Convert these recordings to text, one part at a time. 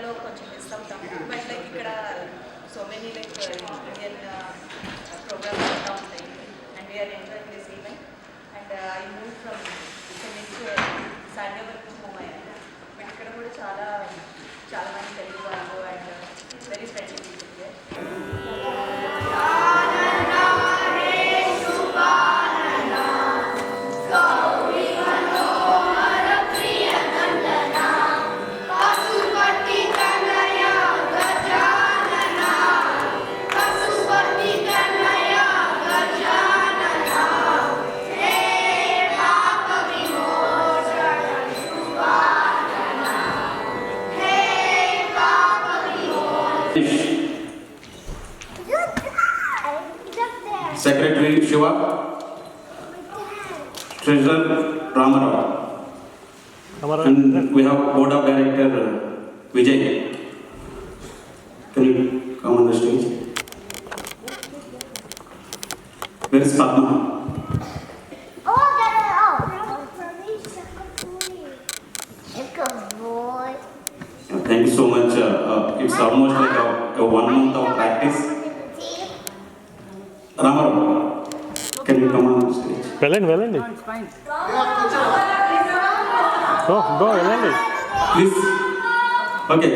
ఇండియాలో కొంచెం మిస్ అవుతాము. బట్ లైక్ ఇక్కడ so many like Indian programmes అవుతూ ఉంటాయి. And we're enjoying this event. And I move from ఇక్కడ నుంచి సాటర్డే వరకు హోమ్ అయ్యాను. బట్ ఇక్కడ కూడా చాలా మంది తెలుగు వాళ్ళు and very friendly people here. Secretary Shiva, Treasurer Ramarao, and we have Board of Director Vijay. Can you come on the stage? Where is Padma? Oh, get it out! Boy. Thank you so much. It's almost like a 1 month of practice. Ramarao, can you come on the stage? వెళ్ళండి. Go, వెళ్ళండి. Please. Okay.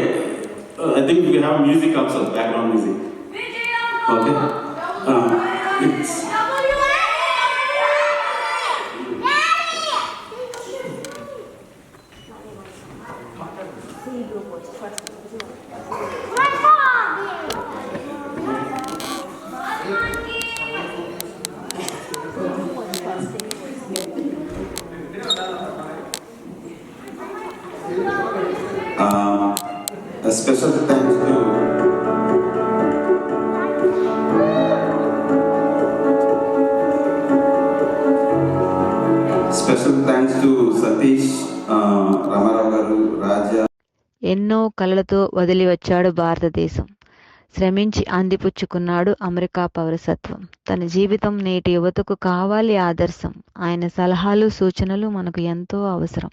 I think we have music also, background music. Okay. It's a special thanks to Satish, Ramarao garu, Raja. ఎన్నో కలలతో వదిలి వచ్చాడు భారతదేశం. శ్రమించి అందిపుచ్చుకున్నాడు America పౌరసత్వం. తన జీవితం నేటి యువతకు కావాలి ఆదర్శం. ఆయన సలహాలు సూచనలు మనకు ఎంతో అవసరం.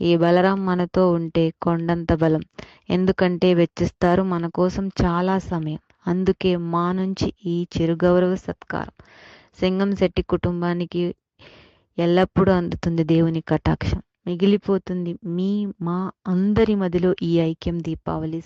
ఈ బలరాం మనతో ఉంటే కొండంత బలం. ఎందుకంటే వెచ్చిస్తారు మన కోసం చాలా సమయం. అందుకే మా నుంచి ఈ చిరుగౌరవ సత్కారం. సింగంశెట్టి కుటుంబానికి ఎల్లప్పుడూ అందుతుంది దేవుని కటాక్షం. మిగిలిపోతుంది మా అందరి మదిలో ఈ ఐక్యం దీపావళి